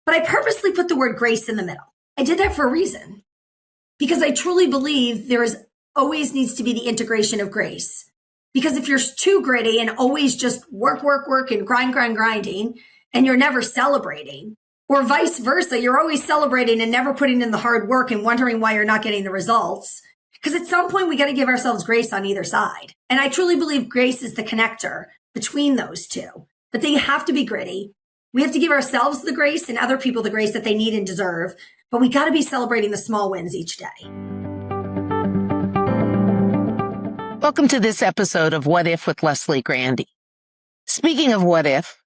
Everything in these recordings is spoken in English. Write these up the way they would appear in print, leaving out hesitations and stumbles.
But I purposely put the word grace in the middle. I did that for a reason, because I truly believe there is always needs to be the integration of grace. Because if you're too gritty and always just work, and grinding, and you're never celebrating, or vice versa, you're always celebrating and never putting in the hard work and wondering why you're not getting the results. Because at some point, we got to give ourselves grace on either side. And I truly believe grace is the connector between those two. But they have to be gritty. We have to give ourselves the grace and other people the grace that they need and deserve. But we got to be celebrating the small wins each day. Welcome to this episode of What If with Leslie Grandy. Speaking of what if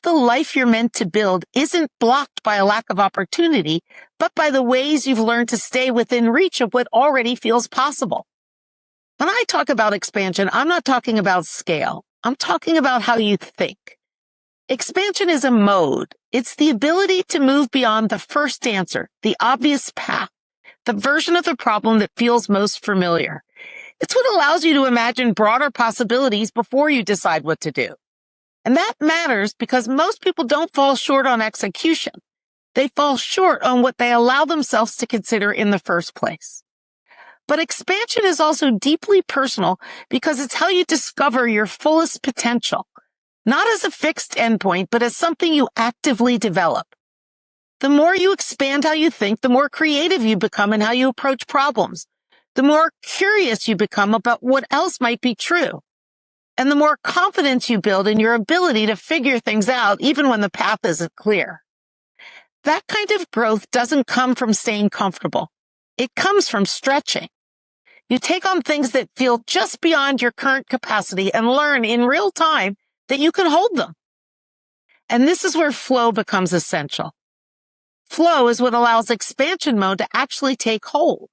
the life you're meant to build isn't blocked by a lack of opportunity, but by the ways you've learned to stay within reach of what already feels possible? When I talk about expansion, I'm not talking about scale. I'm talking about how you think. Expansion is a mode. It's the ability to move beyond the first answer, the obvious path, the version of the problem that feels most familiar. It's what allows you to imagine broader possibilities before you decide what to do. And that matters because most people don't fall short on execution. They fall short on what they allow themselves to consider in the first place. But expansion is also deeply personal because it's how you discover your fullest potential, not as a fixed endpoint, but as something you actively develop. The more you expand how you think, the more creative you become in how you approach problems. The more curious you become about what else might be true. And the more confidence you build in your ability to figure things out, even when the path isn't clear. That kind of growth doesn't come from staying comfortable. It comes from stretching. You take on things that feel just beyond your current capacity and learn in real time that you can hold them. And this is where flow becomes essential. Flow is what allows expansion mode to actually take hold.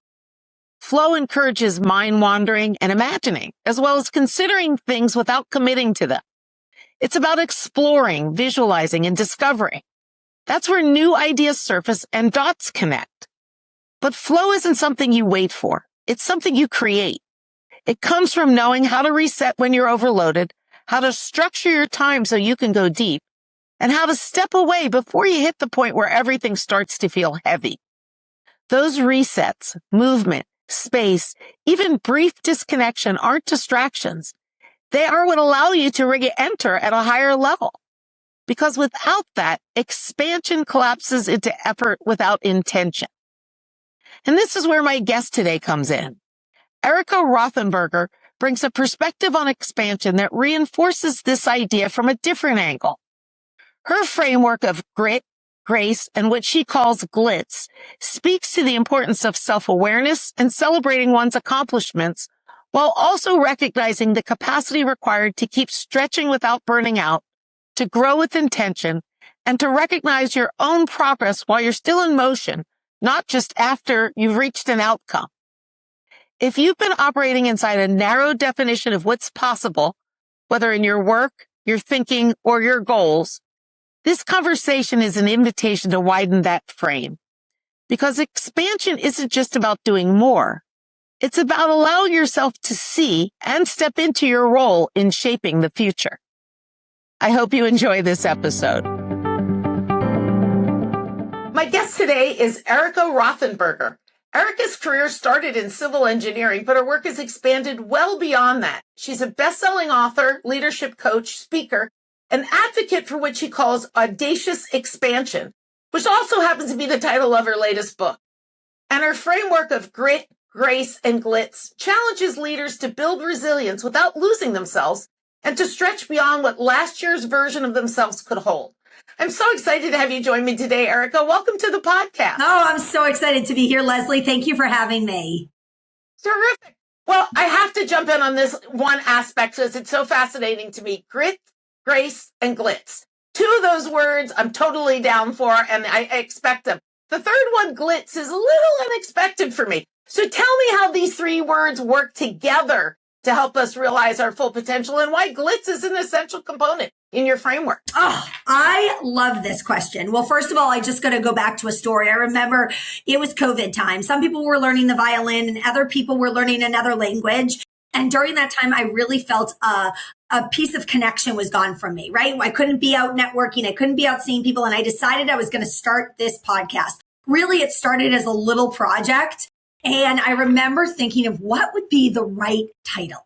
Flow encourages mind wandering and imagining, as well as considering things without committing to them. It's about exploring, visualizing, and discovering. That's where new ideas surface and dots connect. But flow isn't something you wait for. It's something you create. It comes from knowing how to reset when you're overloaded, how to structure your time so you can go deep, and how to step away before you hit the point where everything starts to feel heavy. Those resets, movement, space, even brief disconnection aren't distractions. They are what allow you to re-enter at a higher level. Because without that, expansion collapses into effort without intention. And this is where my guest today comes in. Erika Rothenberg brings a perspective on expansion that reinforces this idea from a different angle. Her framework of grit, grace, and what she calls glitz speaks to the importance of self-awareness and celebrating one's accomplishments while also recognizing the capacity required to keep stretching without burning out, to grow with intention, and to recognize your own progress while you're still in motion, not just after you've reached an outcome. If you've been operating inside a narrow definition of what's possible, whether in your work, your thinking, or your goals, this conversation is an invitation to widen that frame. Because expansion isn't just about doing more. It's about allowing yourself to see and step into your role in shaping the future. I hope you enjoy this episode. My guest today is Erika Rothenberg. Erika's career started in civil engineering, but her work has expanded well beyond that. She's a best-selling author, leadership coach, speaker, an advocate for what she calls audacious expansion, which also happens to be the title of her latest book. And her framework of grit, grace, and glitz challenges leaders to build resilience without losing themselves and to stretch beyond what last year's version of themselves could hold. I'm so excited to have you join me today, Erika. Welcome to the podcast. Oh, I'm so excited to be here, Leslie. Thank you for having me. Terrific. Well, I have to jump in on this one aspect because it's so fascinating to me. Grit, grace, and glitz. Two of those words I'm totally down for, and I expect them. The third one, glitz, is a little unexpected for me. So tell me how these three words work together to help us realize our full potential and why glitz is an essential component in your framework. Oh, I love this question. Well, first of all, I just got to go back to a story. I remember it was COVID time. Some people were learning the violin and other people were learning another language. And during that time, I really felt a piece of connection was gone from me, right? I couldn't be out networking. I couldn't be out seeing people. And I decided I was going to start this podcast. Really, it started as a little project. And I remember thinking of what would be the right title.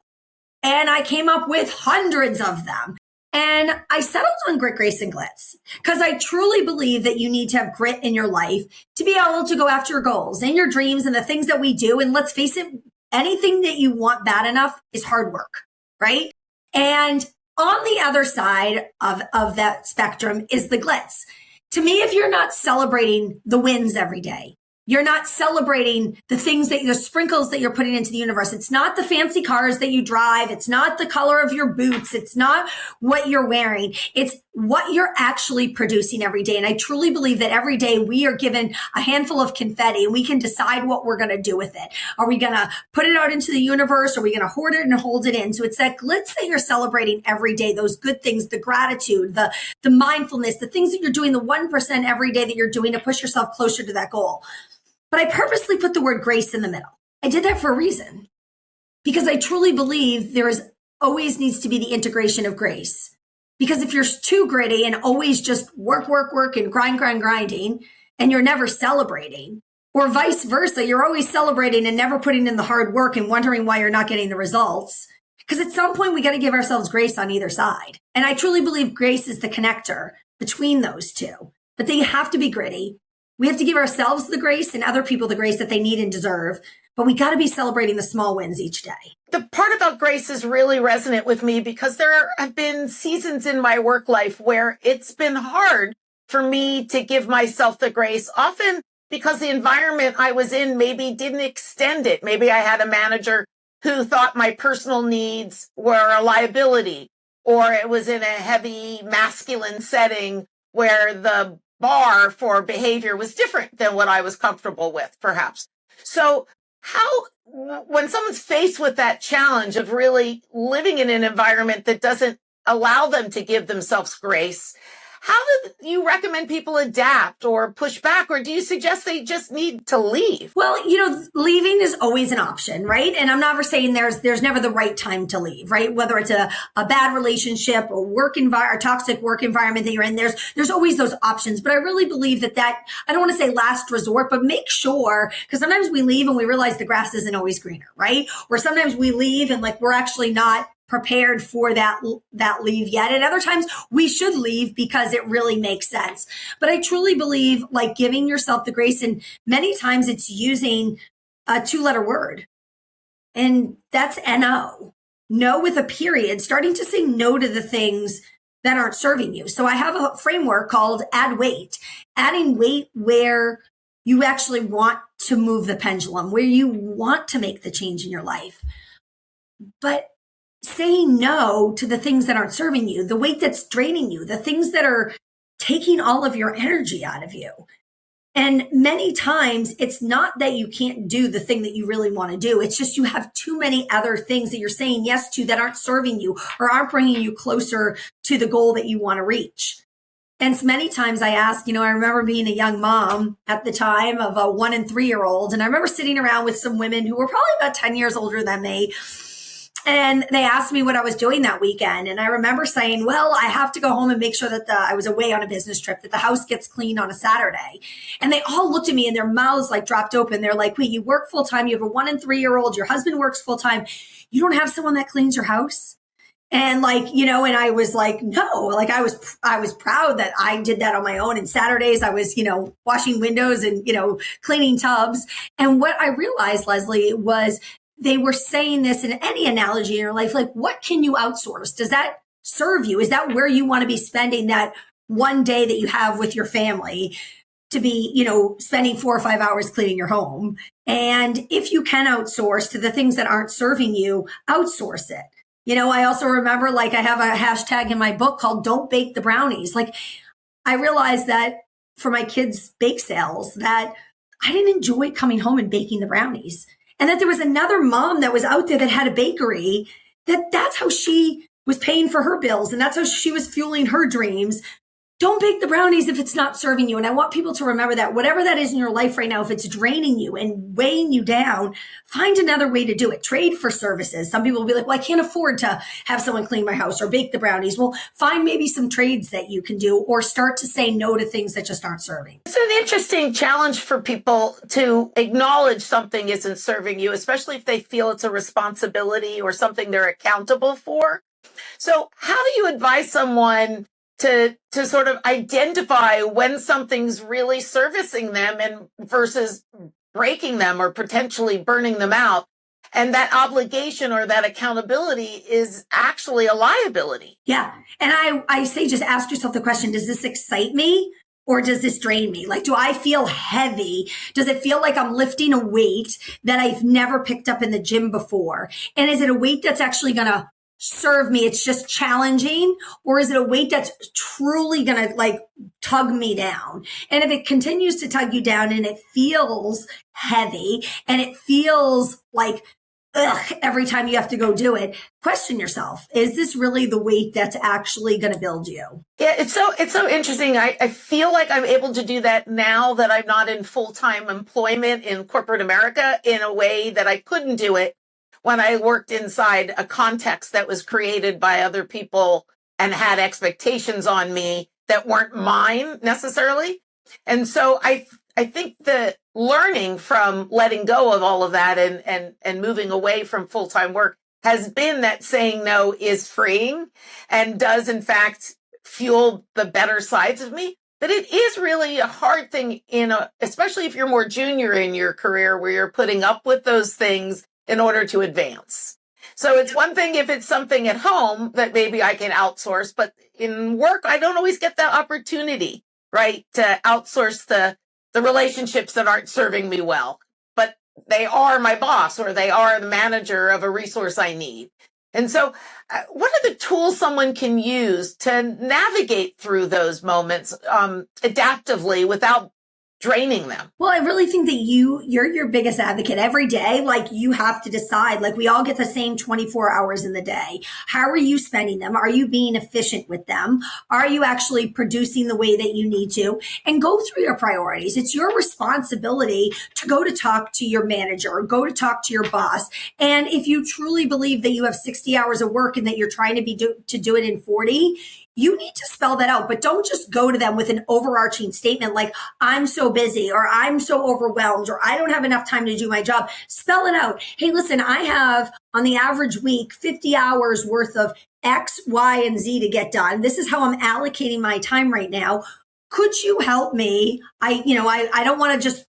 And I came up with hundreds of them. And I settled on Grit, Grace, and Glitz because I truly believe that you need to have grit in your life to be able to go after your goals and your dreams and the things that we do. And let's face it, anything that you want bad enough is hard work, right? And on the other side of that spectrum is the glitz. To me, if you're not celebrating the wins every day, you're not celebrating the things that the sprinkles that you're putting into the universe. It's not the fancy cars that you drive. It's not the color of your boots. It's not what you're wearing. It's what you're actually producing every day. And I truly believe that every day we are given a handful of confetti and we can decide what we're going to do with it. Are we going to put it out into the universe? Are we going to hoard it and hold it in? So it's that glitz that you're celebrating every day, those good things, the gratitude, the mindfulness, the things that you're doing, the 1% every day that you're doing to push yourself closer to that goal. But I purposely put the word grace in the middle. I did that for a reason, because I truly believe there is always needs to be the integration of grace. Because if you're too gritty and always just work, and grinding, and you're never celebrating, or vice versa, you're always celebrating and never putting in the hard work and wondering why you're not getting the results. Because at some point we got to give ourselves grace on either side. And I truly believe grace is the connector between those two, but they have to be gritty. We have to give ourselves the grace and other people the grace that they need and deserve, but we got to be celebrating the small wins each day. The part about grace is really resonant with me because there have been seasons in my work life where it's been hard for me to give myself the grace, often because the environment I was in maybe didn't extend it. Maybe I had a manager who thought my personal needs were a liability, or it was in a heavy masculine setting where the bar for behavior was different than what I was comfortable with, perhaps. So when someone's faced with that challenge of really living in an environment that doesn't allow them to give themselves grace, how do you recommend people adapt or push back, or do you suggest they just need to leave? Well, leaving is always an option, right? And I'm never saying there's never the right time to leave, right? Whether it's a bad relationship or or toxic work environment that you're in, there's always those options. But I really believe that I don't want to say last resort, but make sure, because sometimes we leave and we realize the grass isn't always greener, right? Or sometimes we leave and we're actually not prepared for that leave yet. And other times we should leave because it really makes sense. But I truly believe giving yourself the grace, and many times it's using a 2-letter word, and that's NO. No with a period, starting to say no to the things that aren't serving you. So I have a framework called add weight, adding weight where you actually want to move the pendulum, where you want to make the change in your life. But saying no to the things that aren't serving you, the weight that's draining you, the things that are taking all of your energy out of you. And many times it's not that you can't do the thing that you really want to do. It's just you have too many other things that you're saying yes to that aren't serving you or aren't bringing you closer to the goal that you want to reach. And so many times I ask, I remember being a young mom at the time of a 1 and 3-year-old. And I remember sitting around with some women who were probably about 10 years older than me. And they asked me what I was doing that weekend. And I remember saying, well, I have to go home and make sure that I was away on a business trip, that the house gets cleaned on a Saturday. And they all looked at me and their mouths dropped open. They're like, wait, you work full time. You have a 1 and 3-year-old. Your husband works full time. You don't have someone that cleans your house? And and I was like, no, I was proud that I did that on my own. And Saturdays I was, washing windows and, cleaning tubs. And what I realized, Leslie, was they were saying this in any analogy in your life, what can you outsource? Does that serve you? Is that where you want to be spending that one day that you have with your family to be, spending 4 or 5 hours cleaning your home? And if you can outsource to the things that aren't serving you, outsource it. I also remember I have a hashtag in my book called Don't Bake the Brownies. I realized that for my kids' bake sales that I didn't enjoy coming home and baking the brownies. And that there was another mom that was out there that had a bakery, that's how she was paying for her bills. And that's how she was fueling her dreams. don't bake the brownies if it's not serving you. And I want people to remember that whatever that is in your life right now, if it's draining you and weighing you down, find another way to do it. Trade for services. Some people will be like, well, I can't afford to have someone clean my house or bake the brownies. Well, find maybe some trades that you can do, or start to say no to things that just aren't serving. It's an interesting challenge for people to acknowledge something isn't serving you, especially if they feel it's a responsibility or something they're accountable for. So how do you advise someone to sort of identify when something's really servicing them and versus breaking them or potentially burning them out? And that obligation or that accountability is actually a liability. Yeah. And I say, just ask yourself the question, does this excite me? Or does this drain me? Like, do I feel heavy? Does it feel like I'm lifting a weight that I've never picked up in the gym before? And is it a weight that's actually going to serve me? It's just challenging. Or is it a weight that's truly going to like tug me down? And if it continues to tug you down and it feels heavy and it feels like every time you have to go do it, question yourself, is this really the weight that's actually going to build you? Yeah, it's so interesting. I feel like I'm able to do that now that I'm not in full-time employment in corporate America in a way that I couldn't do it when I worked inside a context that was created by other people and had expectations on me that weren't mine necessarily. And so I think the learning from letting go of all of that and moving away from full-time work has been that saying no is freeing and does in fact fuel the better sides of me. But it is really a hard thing especially if you're more junior in your career where you're putting up with those things in order to advance. So it's one thing if it's something at home that maybe I can outsource, but in work, I don't always get that opportunity, right? To outsource the relationships that aren't serving me well, but they are my boss or they are the manager of a resource I need. And so what are the tools someone can use to navigate through those moments adaptively without draining them? Well, I really think that you're your biggest advocate every day. Like, you have to decide, like, we all get the same 24 hours in the day. How are you spending them? Are you being efficient with them? Are you actually producing the way that you need to? And go through your priorities. It's your responsibility to go to talk to your manager or go to talk to your boss. And if you truly believe that you have 60 hours of work and that you're trying to do it in 40, you need to spell that out, but don't just go to them with an overarching statement like, I'm so busy, or I'm so overwhelmed, or I don't have enough time to do my job. Spell it out. Hey, listen, I have on the average week, 50 hours worth of X, Y, and Z to get done. This is how I'm allocating my time right now. Could you help me? I don't want to just,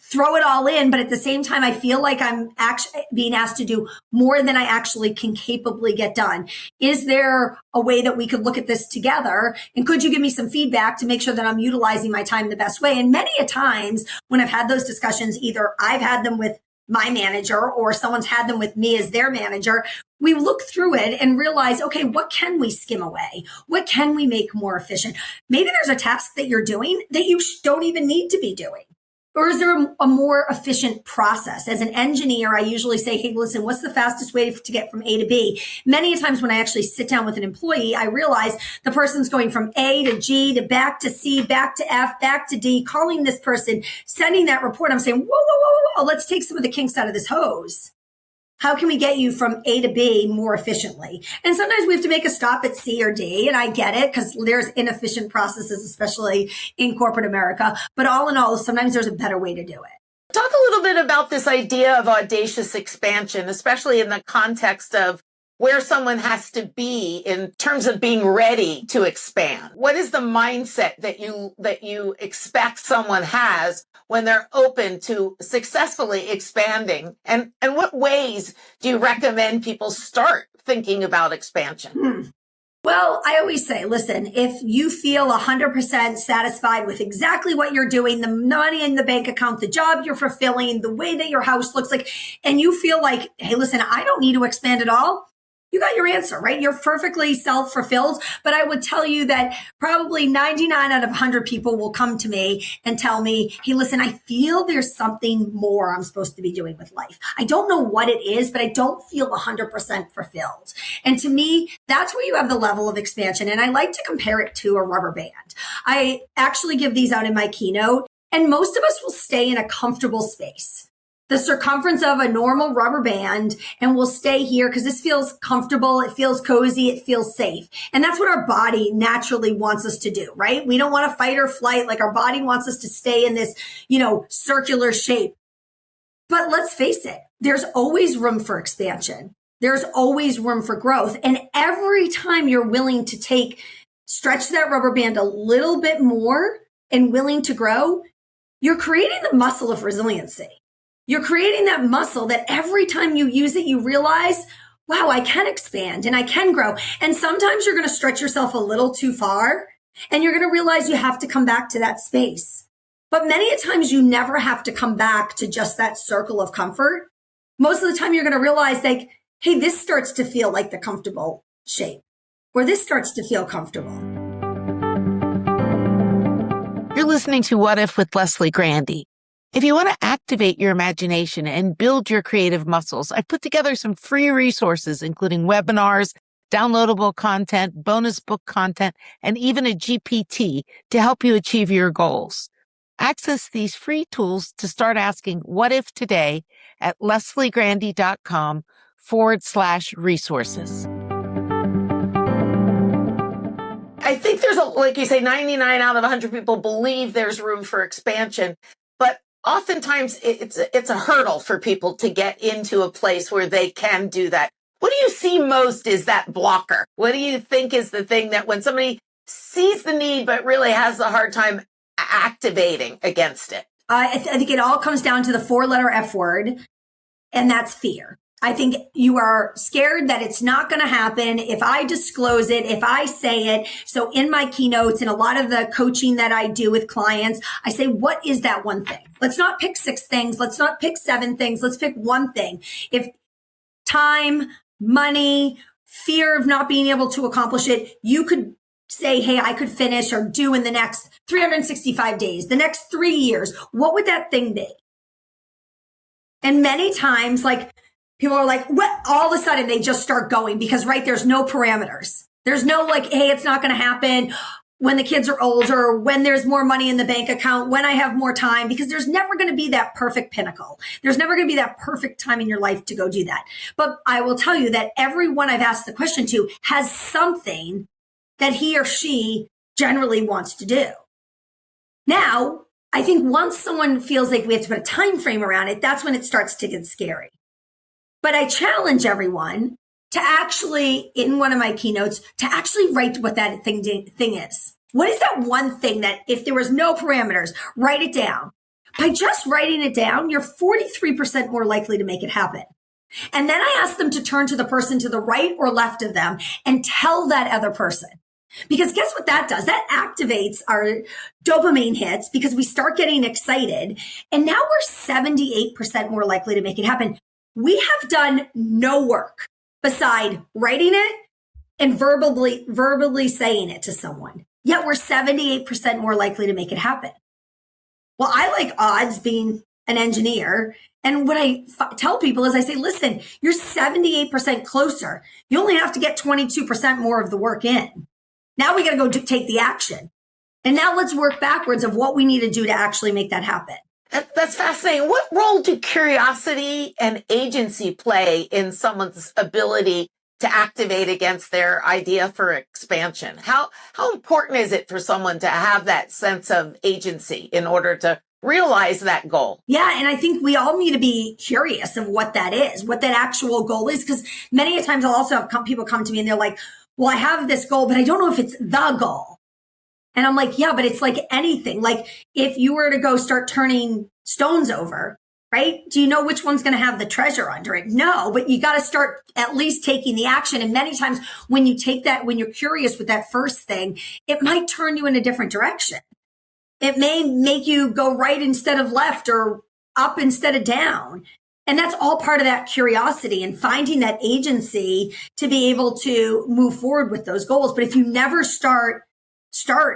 throw it all in, but at the same time, I feel like I'm actually being asked to do more than I actually can capably get done. Is there a way that we could look at this together? And could you give me some feedback to make sure that I'm utilizing my time the best way? And many a times when I've had those discussions, either I've had them with my manager or someone's had them with me as their manager, we look through it and realize, okay, what can we skim away? What can we make more efficient? Maybe there's a task that you're doing that you don't even need to be doing. Or is there a more efficient process? As an engineer, I usually say, hey, listen, what's the fastest way to get from A to B? Many times when I actually sit down with an employee, I realize the person's going from A to G to back to C, back to F, back to D, calling this person, sending that report. I'm saying, whoa, let's take some of the kinks out of this hose. How can we get you from A to B more efficiently? And sometimes we have to make a stop at C or D, and I get it because there's inefficient processes, especially in corporate America. But all in all, sometimes there's a better way to do it. Talk a little bit about this idea of audacious expansion, especially in the context of where someone has to be in terms of being ready to expand. What is the mindset that you expect someone has when they're open to successfully expanding? And what ways do you recommend people start thinking about expansion? Well, I always say, listen, if you feel 100% satisfied with exactly what you're doing, the money in the bank account, the job you're fulfilling, the way that your house looks like, and you feel like, hey, listen, I don't need to expand at all, you got your answer, right? You're perfectly self-fulfilled. But I would tell you that probably 99 out of 100 people will come to me and tell me, hey, listen, I feel there's something more I'm supposed to be doing with life. I don't know what it is, but I don't feel 100% fulfilled. And to me, that's where you have the level of expansion. And I like to compare it to a rubber band. I actually give these out in my keynote, and most of us will stay in a comfortable space, the circumference of a normal rubber band, and we'll stay here because this feels comfortable. It feels cozy. It feels safe. And that's what our body naturally wants us to do, right? We don't want to fight or flight. Like our body wants us to stay in this, circular shape. But let's face it, there's always room for expansion. There's always room for growth. And every time you're willing to stretch that rubber band a little bit more and willing to grow, you're creating the muscle of resiliency. You're creating that muscle that every time you use it, you realize, wow, I can expand and I can grow. And sometimes you're going to stretch yourself a little too far and you're going to realize you have to come back to that space. But many a times you never have to come back to just that circle of comfort. Most of the time you're going to realize like, hey, this starts to feel like the comfortable shape, or this starts to feel comfortable. You're listening to What If with Leslie Grandy. If you want to activate your imagination and build your creative muscles, I've put together some free resources, including webinars, downloadable content, bonus book content, and even a GPT to help you achieve your goals. Access these free tools to start asking what if today at lesliegrandy.com/resources. I think there's like you say, 99 out of 100 people believe there's room for expansion, but oftentimes it's a hurdle for people to get into a place where they can do that. What do you see most is that blocker? What do you think is the thing that when somebody sees the need but really has a hard time activating against it? I think it all comes down to the 4-letter F word, and that's fear. I think you are scared that it's not going to happen if I disclose it, if I say it. So in my keynotes and a lot of the coaching that I do with clients, I say, what is that one thing? Let's not pick 6 things. Let's not pick 7 things. Let's pick one thing. If time, money, fear of not being able to accomplish it, you could say, hey, I could finish or do in the next 365 days, the next 3 years. What would that thing be? And many times, like, people are like, what? All of a sudden they just start going because, right, there's no parameters. There's no like, hey, it's not going to happen when the kids are older, when there's more money in the bank account, when I have more time, because there's never going to be that perfect pinnacle. There's never going to be that perfect time in your life to go do that. But I will tell you that everyone I've asked the question to has something that he or she generally wants to do. Now, I think once someone feels like we have to put a time frame around it, that's when it starts to get scary. But I challenge everyone to actually, in one of my keynotes, to actually write what that thing is. What is that one thing that if there was no parameters, write it down. By just writing it down, you're 43% more likely to make it happen. And then I ask them to turn to the person to the right or left of them and tell that other person. Because guess what that does? That activates our dopamine hits because we start getting excited. And now we're 78% more likely to make it happen. We have done no work beside writing it and verbally saying it to someone. Yet we're 78% more likely to make it happen. Well, I like odds being an engineer. And what I tell people is I say, listen, you're 78% closer. You only have to get 22% more of the work in. Now we got to go take the action. And now let's work backwards of what we need to do to actually make that happen. That's fascinating. What role do curiosity and agency play in someone's ability to activate against their idea for expansion? How important is it for someone to have that sense of agency in order to realize that goal? Yeah. And I think we all need to be curious of what that is, what that actual goal is. Because many a times I'll also have people come to me and they're like, well, I have this goal, but I don't know if it's the goal. And I'm like, yeah, but it's like anything. Like if you were to go start turning stones over, right? Do you know which one's going to have the treasure under it? No, but you got to start at least taking the action. And many times when you take that, when you're curious with that first thing, it might turn you in a different direction. It may make you go right instead of left or up instead of down. And that's all part of that curiosity and finding that agency to be able to move forward with those goals. But if you never start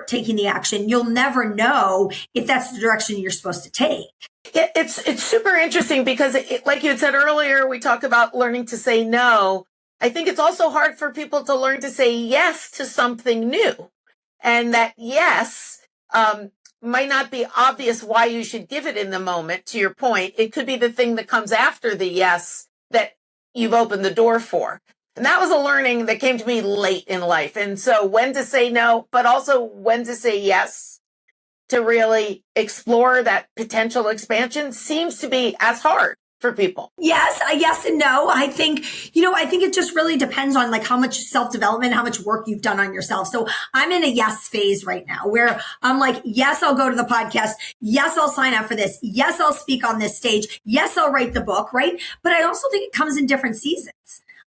taking the action, you'll never know if that's the direction you're supposed to take. Yeah, it's super interesting because like you had said earlier, we talk about learning to say no. I think it's also hard for people to learn to say yes to something new. And that yes might not be obvious why you should give it in the moment. To your point, it could be the thing that comes after the yes that you've opened the door for. And that was a learning that came to me late in life. And so when to say no, but also when to say yes to really explore that potential expansion seems to be as hard for people. Yes and no. I think it just really depends on like how much self-development, how much work you've done on yourself. So I'm in a yes phase right now where I'm like, yes, I'll go to the podcast. Yes, I'll sign up for this. Yes, I'll speak on this stage. Yes, I'll write the book, right? But I also think it comes in different seasons.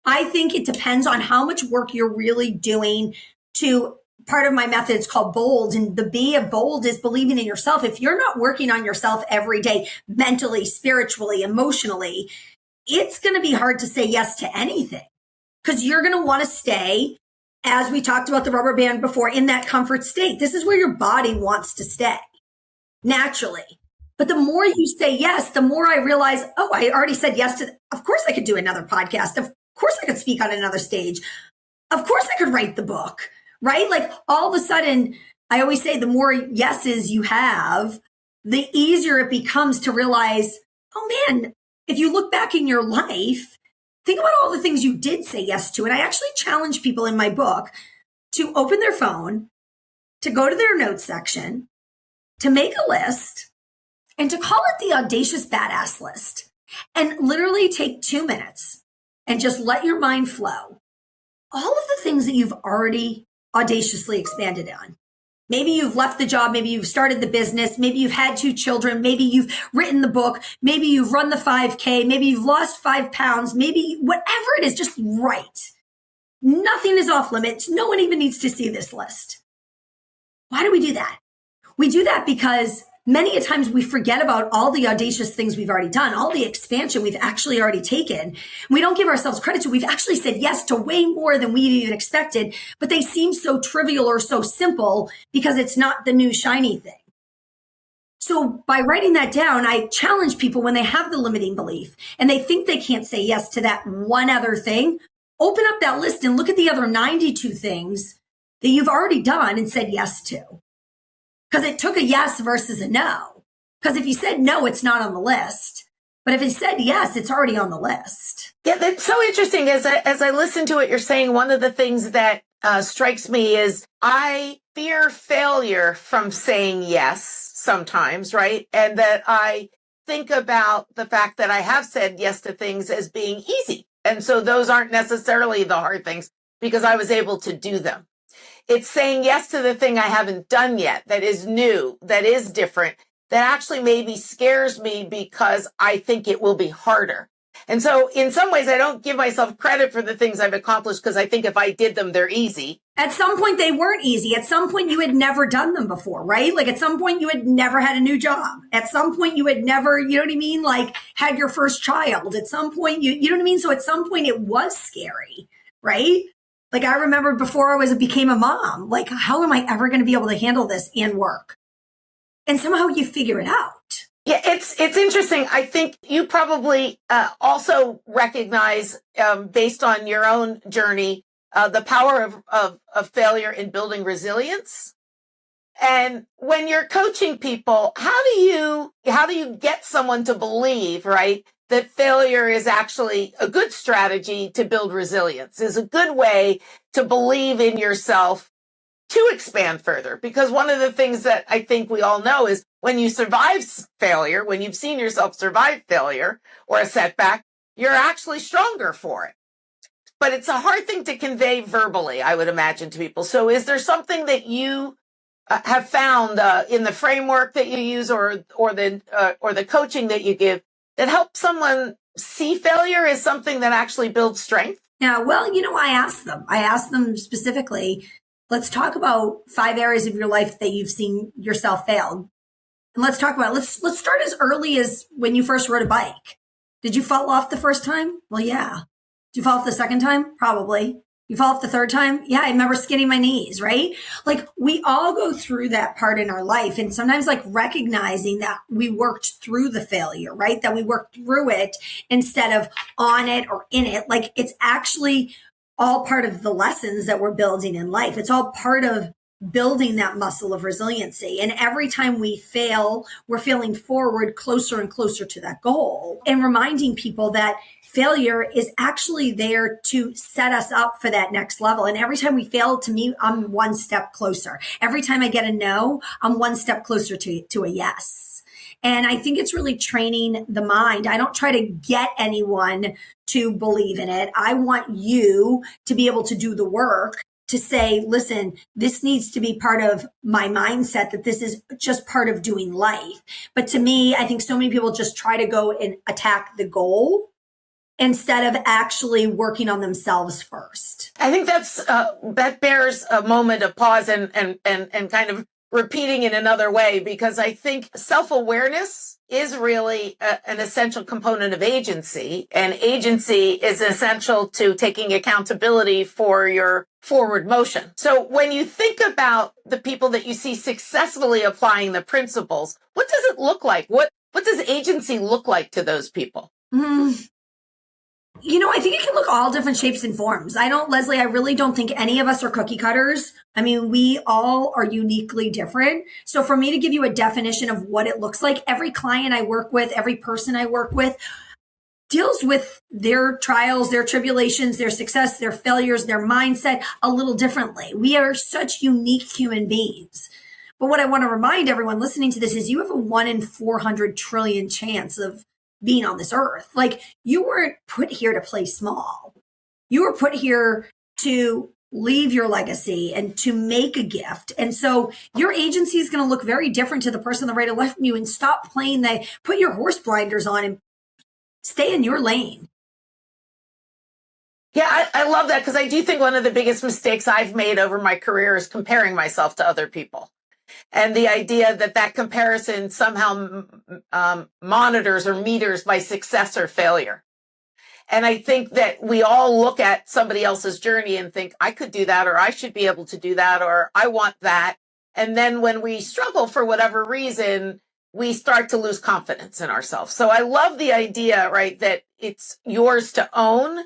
I think it depends on how much work you're really doing to part of my method is called bold. And the B of bold is believing in yourself. If you're not working on yourself every day, mentally, spiritually, emotionally, it's going to be hard to say yes to anything because you're going to want to stay, as we talked about the rubber band before, in that comfort state. This is where your body wants to stay naturally. But the more you say yes, the more I realize, oh, I already said yes to, of course I could do another podcast. Of course I could speak on another stage. Of course I could write the book. Right? Like all of a sudden, I always say the more yeses you have, the easier it becomes to realize, oh man, if you look back in your life, think about all the things you did say yes to. And I actually challenge people in my book to open their phone, to go to their notes section, to make a list, and to call it the audacious badass list. And literally take 2 minutes and just let your mind flow. All of the things that you've already audaciously expanded on. Maybe you've left the job. Maybe you've started the business. Maybe you've had 2 children. Maybe you've written the book. Maybe you've run the 5K. Maybe you've lost 5 pounds. Maybe whatever it is, just write. Nothing is off limits. No one even needs to see this list. Why do we do that? We do that because many a times we forget about all the audacious things we've already done, all the expansion we've actually already taken. We don't give ourselves credit to. We've actually said yes to way more than we even expected, but they seem so trivial or so simple because it's not the new shiny thing. So by writing that down, I challenge people when they have the limiting belief and they think they can't say yes to that one other thing, open up that list and look at the other 92 things that you've already done and said yes to. Because it took a yes versus a no. Because if you said no, it's not on the list. But if you said yes, it's already on the list. Yeah, that's so interesting. As I listen to what you're saying, one of the things that strikes me is I fear failure from saying yes sometimes, right? And that I think about the fact that I have said yes to things as being easy. And so those aren't necessarily the hard things because I was able to do them. It's saying yes to the thing I haven't done yet, that is new, that is different, that actually maybe scares me because I think it will be harder. And so in some ways, I don't give myself credit for the things I've accomplished because I think if I did them, they're easy. At some point, they weren't easy. At some point, you had never done them before, right? Like at some point, you had never had a new job. At some point, you had never, you know what I mean? Like had your first child. At some point, you know what I mean? So at some point, it was scary, right? Like I remember before became a mom, like how am I ever going to be able to handle this and work? And somehow you figure it out. Yeah, it's interesting. I think you probably also recognize, based on your own journey, the power of failure in building resilience. And when you're coaching people, how do you get someone to believe, right, that failure is actually a good strategy to build resilience, is a good way to believe in yourself to expand further? Because one of the things that I think we all know is when you survive failure, when you've seen yourself survive failure or a setback, you're actually stronger for it. But it's a hard thing to convey verbally, I would imagine, to people. So is there something that you have found in the framework that you use or the coaching that you give that helps someone see failure as something that actually builds strength? Yeah, well, I ask them specifically, let's talk about 5 areas of your life that you've seen yourself fail. And let's talk about, let's start as early as when you first rode a bike. Did you fall off the first time? Well, yeah. Did you fall off the second time? Probably. You fall off the third time? Yeah, I remember skinning my knees, right? Like we all go through that part in our life. And sometimes like recognizing that we worked through the failure, right? That we worked through it instead of on it or in it. Like it's actually all part of the lessons that we're building in life. It's all part of building that muscle of resiliency. And every time we fail, we're failing forward closer and closer to that goal and reminding people that failure is actually there to set us up for that next level. And every time we fail, to me, I'm one step closer. Every time I get a no, I'm one step closer to a yes. And I think it's really training the mind. I don't try to get anyone to believe in it. I want you to be able to do the work to say, listen, this needs to be part of my mindset, that this is just part of doing life. But to me, I think so many people just try to go and attack the goal instead of actually working on themselves first. I think that bears a moment of pause and kind of repeating in another way, because I think self-awareness is really an essential component of agency, and agency is essential to taking accountability for your forward motion. So when you think about the people that you see successfully applying the principles, what does it look like? What does agency look like to those people? I think it can look all different shapes and forms. Leslie, I really don't think any of us are cookie cutters. I mean, we all are uniquely different. So for me to give you a definition of what it looks like, every client I work with, every person I work with deals with their trials, their tribulations, their success, their failures, their mindset a little differently. We are such unique human beings. But what I want to remind everyone listening to this is you have a 1 in 400 trillion chance of being on this earth. Like you weren't put here to play small. You were put here to leave your legacy and to make a gift. And so your agency is going to look very different to the person on the right or left from you, and stop playing put your horse blinders on and stay in your lane. Yeah, I love that, because I do think one of the biggest mistakes I've made over my career is comparing myself to other people. And the idea that comparison somehow monitors or meters my success or failure. And I think that we all look at somebody else's journey and think, I could do that, or I should be able to do that, or I want that. And then when we struggle for whatever reason, we start to lose confidence in ourselves. So I love the idea, right, that it's yours to own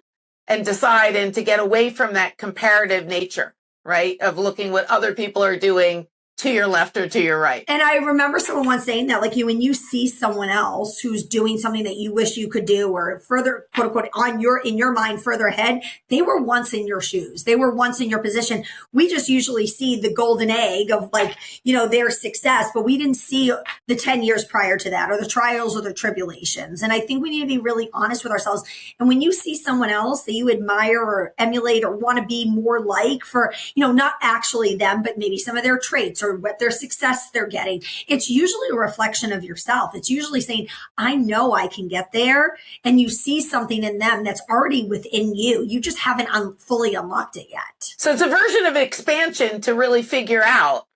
and decide, and to get away from that comparative nature, right, of looking what other people are doing to your left or to your right. And I remember someone once saying that, like, when you see someone else who's doing something that you wish you could do, or further, quote unquote, in your mind further ahead, they were once in your shoes. They were once in your position. We just usually see the golden egg of their success, but we didn't see the 10 years prior to that, or the trials or the tribulations. And I think we need to be really honest with ourselves. And when you see someone else that you admire or emulate or want to be more like, for, not actually them, but maybe some of their traits or what their success they're getting, it's usually a reflection of yourself. It's usually saying, I know I can get there. And you see something in them that's already within you. You just haven't fully unlocked it yet. So it's a version of expansion to really figure out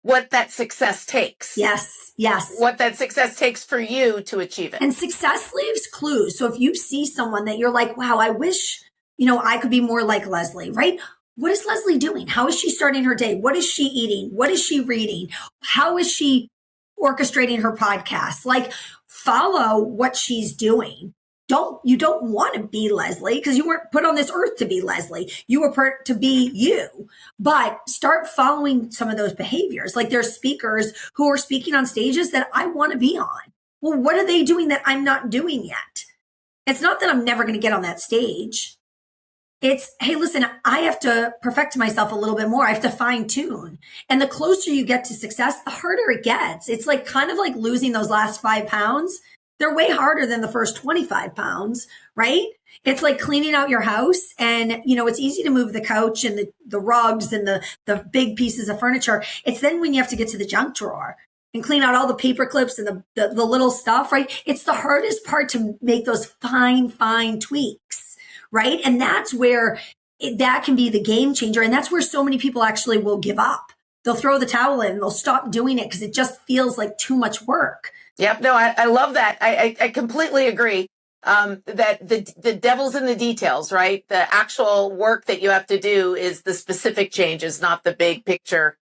what that success takes. Yes. What that success takes for you to achieve it. And success leaves clues. So if you see someone that you're like, wow, I wish, I could be more like Leslie, right? What is Leslie doing? How is she starting her day? What is she eating? What is she reading? How is she orchestrating her podcast? Like, follow what she's doing. You don't want to be Leslie, because you weren't put on this earth to be Leslie. You were put to be you. But start following some of those behaviors. Like, there's speakers who are speaking on stages that I want to be on. Well, what are they doing that I'm not doing yet? It's not that I'm never going to get on that stage. It's, hey, listen, I have to perfect myself a little bit more. I have to fine tune. And the closer you get to success, the harder it gets. It's like kind of like losing those last 5 pounds. They're way harder than the first 25 pounds, right? It's like cleaning out your house, and, it's easy to move the couch and the rugs and the big pieces of furniture. It's then when you have to get to the junk drawer and clean out all the paper clips and the little stuff, right? It's the hardest part to make those fine tweaks. Right. And that's where that can be the game changer. And that's where so many people actually will give up. They'll throw the towel in. They'll stop doing it because it just feels like too much work. Yep. No, I love that. I completely agree. that the devil's in the details, right? The actual work that you have to do is the specific changes, not the big picture,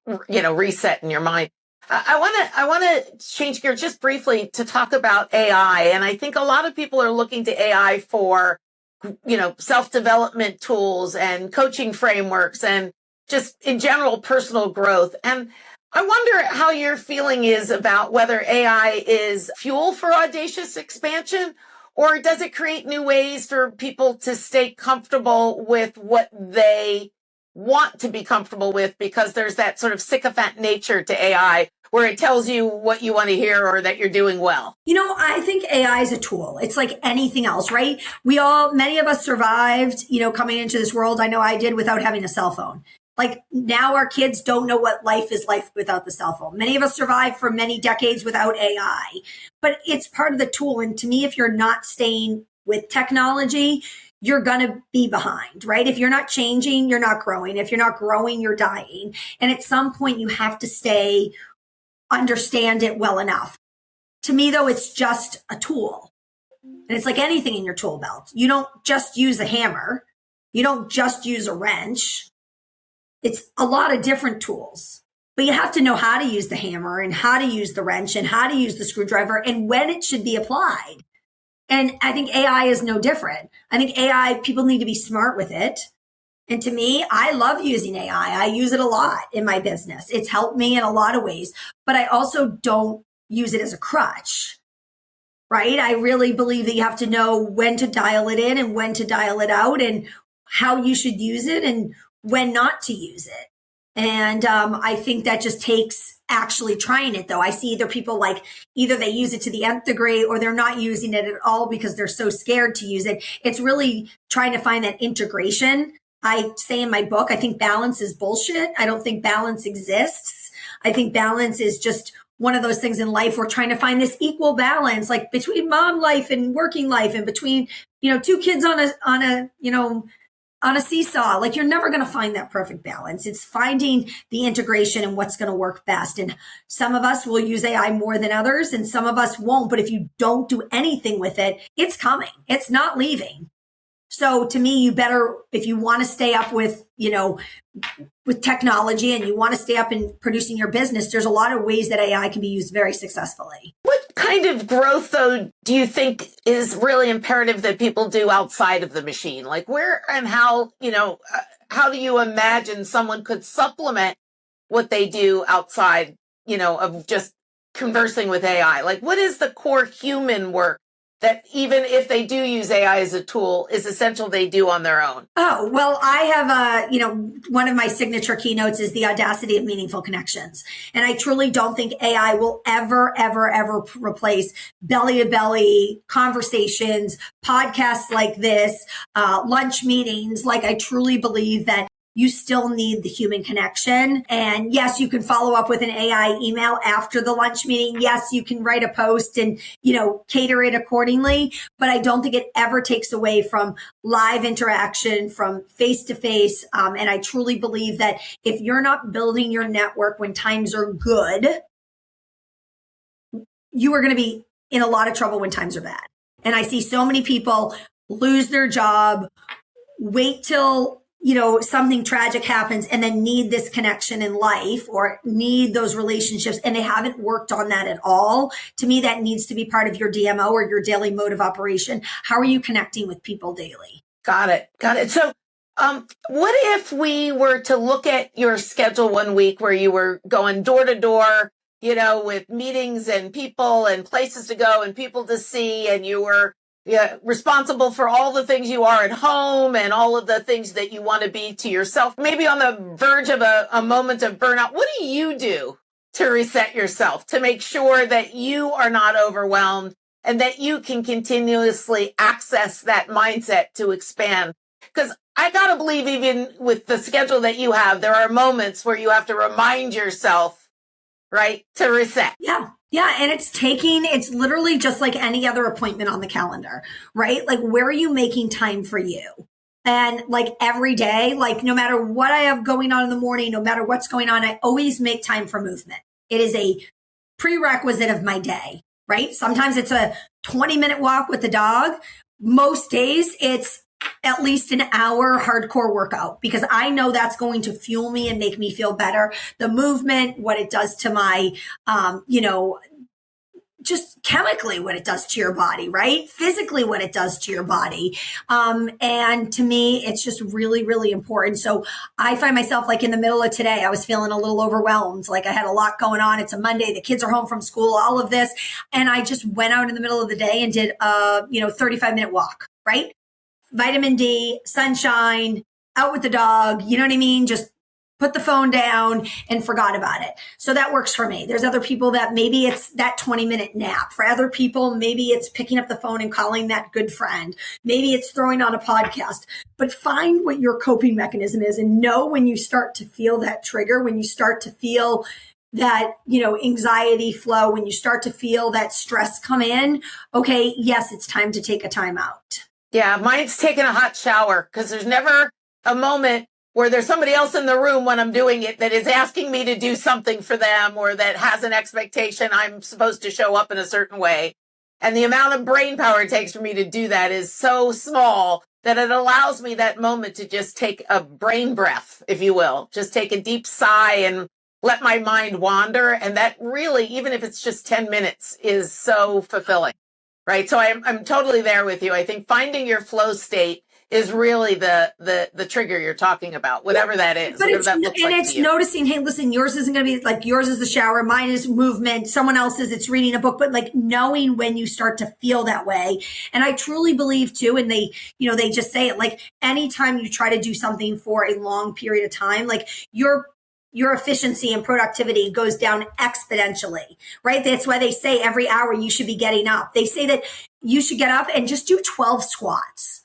reset in your mind. I want to change gears just briefly to talk about AI. And I think a lot of people are looking to AI for, self-development tools and coaching frameworks and just in general personal growth. And I wonder how your feeling is about whether AI is fuel for audacious expansion, or does it create new ways for people to stay comfortable with what they want to be comfortable with, because there's that sort of sycophant nature to AI where it tells you what you want to hear or that you're doing well. I think AI is a tool. It's like anything else, right? Many of us survived, coming into this world. I know I did, without having a cell phone. Like now our kids don't know what life is like without the cell phone. Many of us survived for many decades without AI, but it's part of the tool. And to me, if you're not staying with technology, you're going to be behind, right? If you're not changing, you're not growing. If you're not growing, you're dying. And at some point you have to understand it well enough. To me, though, it's just a tool. And it's like anything in your tool belt. You don't just use a hammer. You don't just use a wrench. It's a lot of different tools, but you have to know how to use the hammer and how to use the wrench and how to use the screwdriver and when it should be applied. And I think AI is no different. I think AI, people need to be smart with it. And to me, I love using AI. I use it a lot in my business. It's helped me in a lot of ways, but I also don't use it as a crutch, right? I really believe that you have to know when to dial it in and when to dial it out and how you should use it and when not to use it. And I think that just takes actually trying it, though. I see either they use it to the nth degree or they're not using it at all because they're so scared to use it. It's really trying to find that integration. I say in my book, I think balance is bullshit. I don't think balance exists. I think balance is just one of those things in life. We're trying to find this equal balance, like between mom life and working life and between, two kids on a seesaw. Like you're never going to find that perfect balance. It's finding the integration and what's going to work best. And some of us will use AI more than others and some of us won't. But if you don't do anything with it, it's coming. It's not leaving. So to me, you better, if you want to stay up with technology and you want to stay up in producing your business, there's a lot of ways that AI can be used very successfully. What kind of growth, though, do you think is really imperative that people do outside of the machine? Like where and how do you imagine someone could supplement what they do outside, of just conversing with AI? Like what is the core human work that even if they do use AI as a tool is essential they do on their own? Oh, well, I have one of my signature keynotes is the audacity of meaningful connections. And I truly don't think AI will ever, ever, ever replace belly to belly conversations, podcasts like this, lunch meetings. Like I truly believe that you still need the human connection. And yes, you can follow up with an AI email after the lunch meeting. Yes, you can write a post and, cater it accordingly. But I don't think it ever takes away from live interaction, from face to face. And I truly believe that if you're not building your network when times are good, you are going to be in a lot of trouble when times are bad. And I see so many people lose their job, wait till something tragic happens and then need this connection in life or need those relationships and they haven't worked on that at all. To me, that needs to be part of your DMO or your daily mode of operation. How are you connecting with people daily? Got it. So what if we were to look at your schedule one week where you were going door to door, with meetings and people and places to go and people to see, and you were responsible for all the things you are at home and all of the things that you want to be to yourself, maybe on the verge of a moment of burnout. What do you do to reset yourself, to make sure that you are not overwhelmed and that you can continuously access that mindset to expand? Because I got to believe even with the schedule that you have, there are moments where you have to remind yourself, right, to reset. Yeah. And it's literally just like any other appointment on the calendar, right? Like, where are you making time for you? And like every day, like no matter what I have going on in the morning, no matter what's going on, I always make time for movement. It is a prerequisite of my day. right? Sometimes it's a 20-minute walk with the dog. Most days it's at least an hour hardcore workout because I know that's going to fuel me and make me feel better. The movement, what it does to my, just chemically what it does to your body, right? Physically what it does to your body. And to me, it's just really, really important. So I find myself like in the middle of today, I was feeling a little overwhelmed. Like I had a lot going on. It's a Monday. The kids are home from school, all of this. And I just went out in the middle of the day and did a, 35-minute walk, right? Vitamin D, sunshine, out with the dog. You know what I mean? Just put the phone down and forgot about it. So that works for me. There's other people that maybe it's that 20-minute nap. For other people, maybe it's picking up the phone and calling that good friend. Maybe it's throwing on a podcast. But find what your coping mechanism is and know when you start to feel that trigger, when you start to feel that, anxiety flow, when you start to feel that stress come in, okay, yes, it's time to take a time out. Yeah, mine's taking a hot shower because there's never a moment where there's somebody else in the room when I'm doing it that is asking me to do something for them or that has an expectation I'm supposed to show up in a certain way. And the amount of brain power it takes for me to do that is so small that it allows me that moment to just take a brain breath, if you will, just take a deep sigh and let my mind wander. And that really, even if it's just 10 minutes, is so fulfilling, right? So I'm totally there with you. I think finding your flow state is really the trigger you're talking about, whatever that is. But that looks and like it's noticing, hey, listen, yours isn't going to be like yours is the shower, mine is movement, someone else's it's reading a book, but like knowing when you start to feel that way. And I truly believe too, and they just say it, like anytime you try to do something for a long period of time, like your efficiency and productivity goes down exponentially, right? That's why they say every hour you should be getting up. They say that you should get up and just do 12 squats.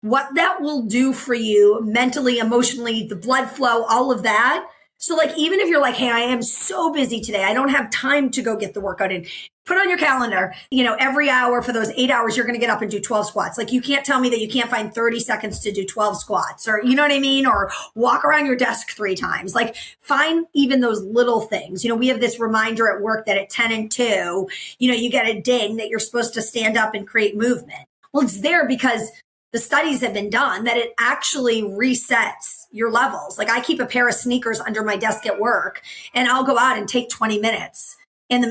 What that will do for you mentally, emotionally, the blood flow, all of that. So like, even if you're like, hey, I am so busy today, I don't have time to go get the workout in, put on your calendar, every hour for those 8 hours, you're going to get up and do 12 squats. Like you can't tell me that you can't find 30 seconds to do 12 squats or, you know what I mean? Or walk around your desk 3 times. Like find even those little things. We have this reminder at work that at 10 and 2, you get a ding that you're supposed to stand up and create movement. Well, it's there because the studies have been done that it actually resets your levels. Like I keep a pair of sneakers under my desk at work and I'll go out and take 20 minutes in the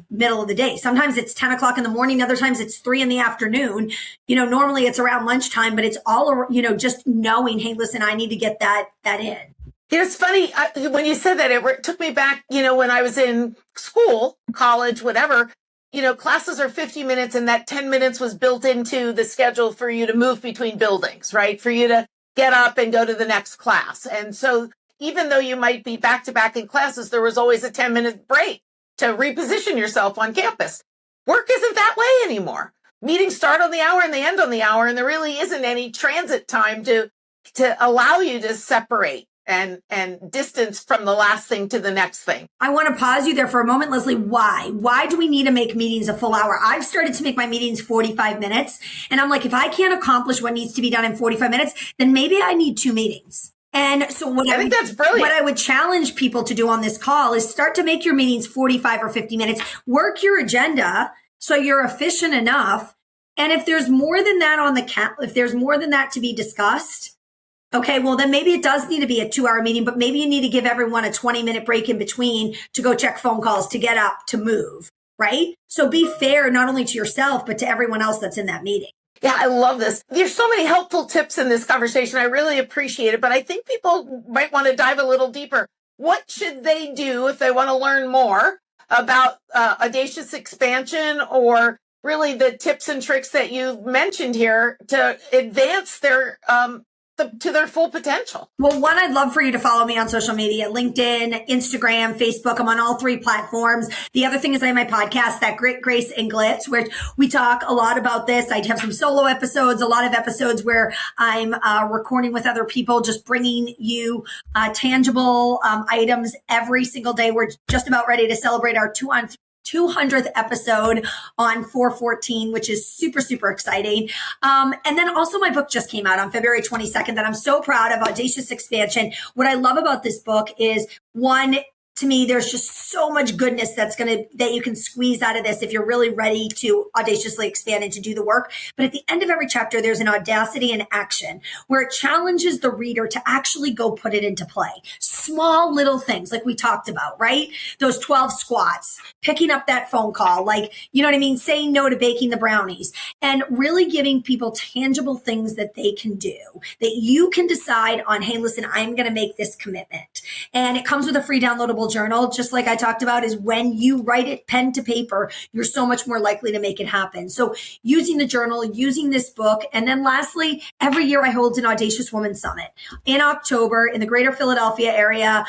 middle of the day. Sometimes it's 10 o'clock in the morning. Other times it's 3 in the afternoon. Normally it's around lunchtime, but it's all, just knowing, hey, listen, I need to get that in. It's funny when you said that, it took me back, when I was in school, college, whatever. Classes are 50 minutes and that 10 minutes was built into the schedule for you to move between buildings, right? For you to get up and go to the next class. And so even though you might be back to back in classes, there was always a 10-minute break to reposition yourself on campus. Work isn't that way anymore. Meetings start on the hour and they end on the hour. And there really isn't any transit time to allow you to separate and distance from the last thing to the next thing. I want to pause you there for a moment, Leslie. Why? Why do we need to make meetings a full hour? I've started to make my meetings 45 minutes. And I'm like, if I can't accomplish what needs to be done in 45 minutes, then maybe I need 2 meetings. And so I think that's brilliant. What I would challenge people to do on this call is start to make your meetings 45 or 50 minutes, work your agenda so you're efficient enough. And if there's more than that if there's more than that to be discussed, okay, well, then maybe it does need to be a 2-hour meeting, but maybe you need to give everyone a 20-minute break in between to go check phone calls, to get up, to move, right? So be fair, not only to yourself, but to everyone else that's in that meeting. Yeah, I love this. There's so many helpful tips in this conversation. I really appreciate it, but I think people might want to dive a little deeper. What should they do if they want to learn more about audacious expansion or really the tips and tricks that you've mentioned here to advance their to their full potential? Well, one, I'd love for you to follow me on social media, LinkedIn, Instagram, Facebook. I'm on all 3 platforms. The other thing is I have my podcast, That Grit, Grace, and Glitz, where we talk a lot about this. I have some solo episodes, a lot of episodes where I'm recording with other people, just bringing you tangible items every single day. We're just about ready to celebrate our 200th episode on 4/14, which is super, super exciting. And then also my book just came out on February 22nd that I'm so proud of, Audacious Expansion. What I love about this book is, one, to me, there's just so much goodness that you can squeeze out of this if you're really ready to audaciously expand and to do the work. But at the end of every chapter, there's an audacity in action where it challenges the reader to actually go put it into play. Small little things like we talked about, right? Those 12 squats, picking up that phone call, like, you know what I mean? Saying no to baking the brownies, and really giving people tangible things that they can do, that you can decide on, hey, listen, I'm going to make this commitment. And it comes with a free downloadable journal, just like I talked about, is when you write it pen to paper, you're so much more likely to make it happen. So using the journal, using this book. And then lastly, every year I hold an Audacious Woman Summit in October in the greater Philadelphia area.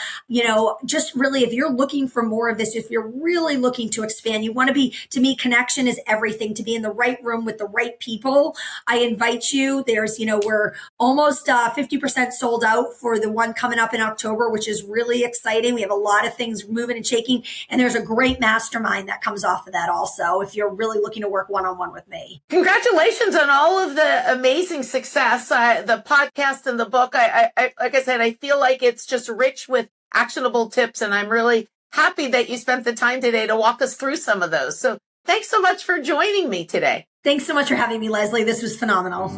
Just really, if you're looking for more of this, if you're really looking to expand, you want to be, to me, connection is everything, to be in the right room with the right people. I invite you. We're almost 50% sold out for the one coming up in October, which is really exciting. We have a lot of things moving and shaking, and there's a great mastermind that comes off of that also, if you're really looking to work one-on-one with me. Congratulations on all of the amazing success, the podcast and the book. I like I said, I feel like it's just rich with actionable tips, and I'm really happy that you spent the time today to walk us through some of those. So thanks so much for joining me today. Thanks so much for having me, Leslie. This was phenomenal.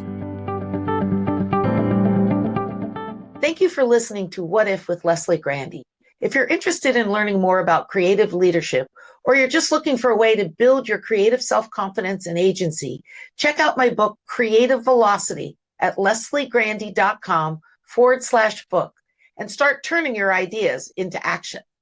Thank you for listening to What If with Leslie Grandy. If you're interested in learning more about creative leadership, or you're just looking for a way to build your creative self-confidence and agency, check out my book, Creative Velocity, at lesliegrandy.com/book and start turning your ideas into action.